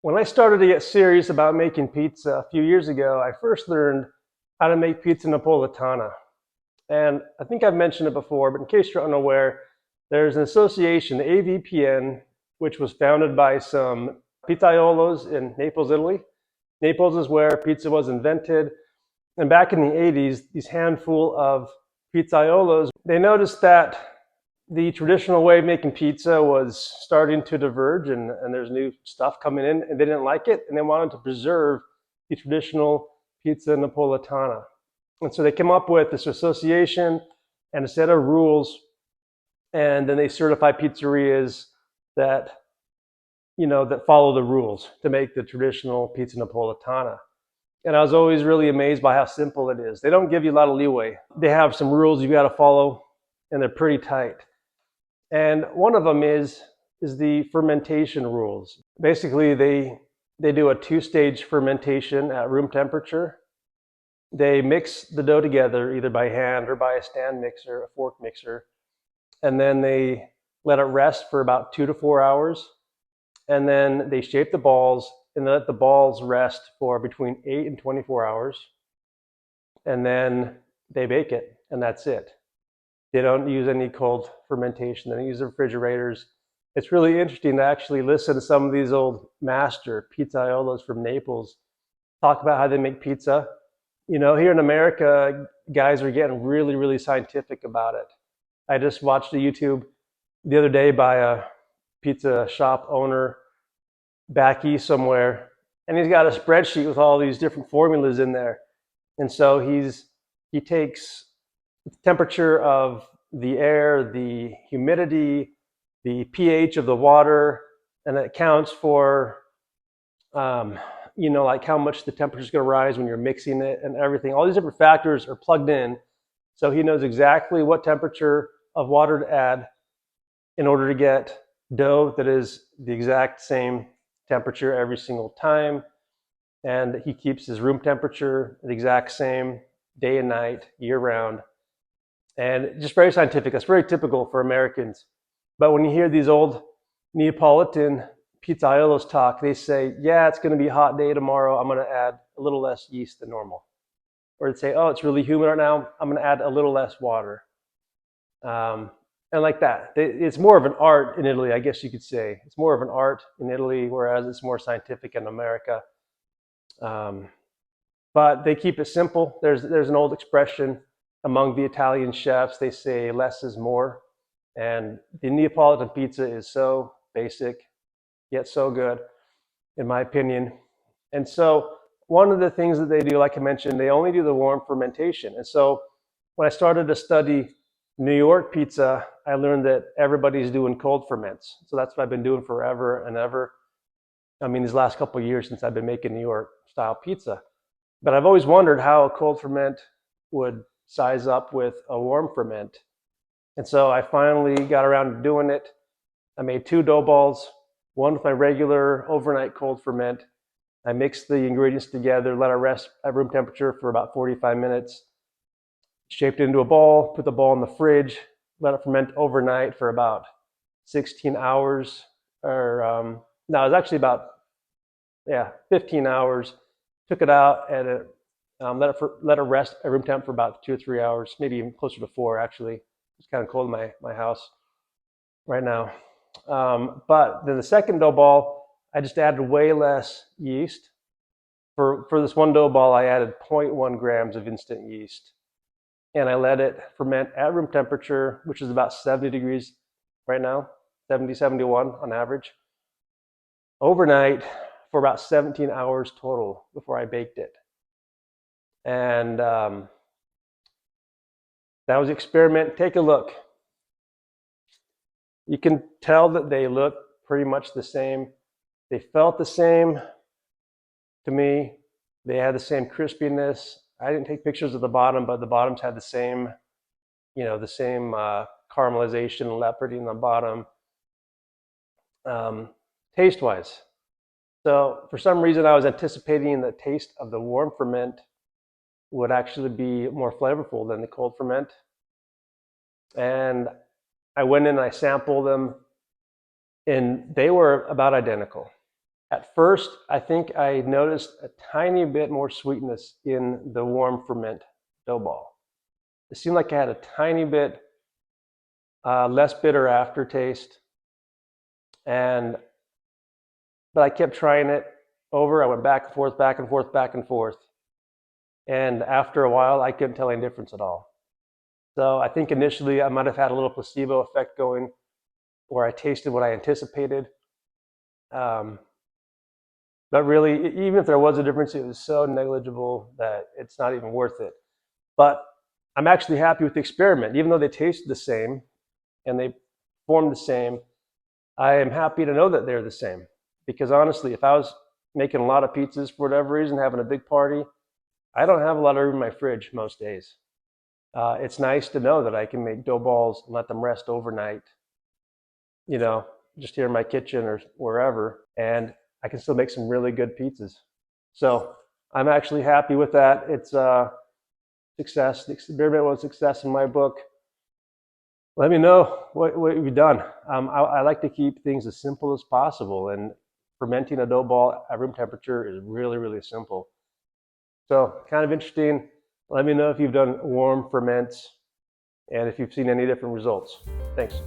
When I started to get serious about making pizza a few years ago, I first learned how to make pizza Napolitana. And I think I've mentioned it before, but in case you're unaware, there's an association, the AVPN, which was founded by some pizzaiolos in Naples, Italy. Naples is where pizza was invented. And back in the 80s, these handful of pizzaiolos, they noticed that the traditional way of making pizza was starting to diverge, and there's new stuff coming in, and they didn't like it, and they wanted to preserve the traditional pizza Napolitana. And so they came up with this association and a set of rules, and then they certify pizzerias that that follow the rules to make the traditional pizza Napolitana. And I was always really amazed by how simple it is. They don't give you a lot of leeway. They have some rules you've got to follow, and they're pretty tight. And one of them is the fermentation rules. Basically, they do a two-stage fermentation at room temperature. They mix the dough together either by hand or by a stand mixer, a fork mixer, and then they let it rest for about 2 to 4 hours. And then they shape the balls and let the balls rest for between 8 and 24 hours. And then they bake it, and that's it. They don't use any cold fermentation. They don't use refrigerators. It's really interesting to actually listen to some of these old master pizzaiolos from Naples talk about how they make pizza. Here in America, guys are getting really, really scientific about it. I just watched a YouTube the other day by a pizza shop owner back east somewhere, and he's got a spreadsheet with all these different formulas in there. And so he takes the temperature of the air, the humidity, the pH of the water, and it counts for like how much the temperature is going to rise when you're mixing it and everything. All these different factors are plugged in, so he knows exactly what temperature of water to add in order to get dough that is the exact same temperature every single time. And he keeps his room temperature the exact same day and night, year round. And just very scientific. That's very typical for Americans. But when you hear these old Neapolitan pizzaiolos talk, they say, yeah, it's going to be a hot day tomorrow. I'm going to add a little less yeast than normal. Or they say, oh, it's really humid right now. I'm going to add a little less water. And like that. It's more of an art in Italy, I guess you could say. It's more of an art in Italy, whereas it's more scientific in America. But they keep it simple. There's an old expression among the Italian chefs. They say less is more. And the Neapolitan pizza is so basic, yet so good, in my opinion. And so one of the things that they do, like I mentioned, they only do the warm fermentation. And so when I started to study New York pizza, I learned that everybody's doing cold ferments. So that's what I've been doing forever and ever. I mean, these last couple of years since I've been making New York style pizza. But I've always wondered how a cold ferment would size up with a warm ferment. And so I finally got around to doing it. I made 2 dough balls, one with my regular overnight cold ferment. I mixed the ingredients together, let it rest at room temperature for about 45 minutes, shaped it into a ball, put the ball in the fridge, let it ferment overnight for about 16 hours. No, it was actually about 15 hours. Took it out and let it rest at room temp for about 2 or 3 hours, maybe even closer to 4 actually. It's kind of cold in my house right now. But then the second dough ball, I just added way less yeast. For this one dough ball, I added 0.1 grams of instant yeast. And I let it ferment at room temperature, which is about 70 degrees right now, 70, 71 on average, overnight for about 17 hours total before I baked it. And that was the experiment. Take a look. You can tell that they look pretty much the same. They felt the same to me. They had the same crispiness. I didn't take pictures of the bottom, but the bottoms had the same, caramelization and leoparding on the bottom. Taste-wise. So for some reason, I was anticipating the taste of the warm ferment would actually be more flavorful than the cold ferment. And I went in and I sampled them, and they were about identical. At first, I think I noticed a tiny bit more sweetness in the warm ferment dough ball. It seemed like I had a tiny bit less bitter aftertaste, and but I kept trying it over. I went back and forth, back and forth, back and forth, and after a while, I couldn't tell any difference at all. So I think initially I might have had a little placebo effect going, where I tasted what I anticipated. Um, but really, even if there was a difference, it was so negligible that it's not even worth it. But I'm actually happy with the experiment, even though they tasted the same and they formed the same. I am happy to know that they're the same, because honestly, if I was making a lot of pizzas for whatever reason, having a big party, I don't have a lot of room in my fridge most days. It's nice to know that I can make dough balls and let them rest overnight, you know, just here in my kitchen or wherever, and I can still make some really good pizzas. So I'm actually happy with that. It's a success. The experiment was a success in my book. Let me know what you've done. I like to keep things as simple as possible, and fermenting a dough ball at room temperature is really, really simple. So kind of interesting. Let me know if you've done warm ferments and if you've seen any different results. Thanks.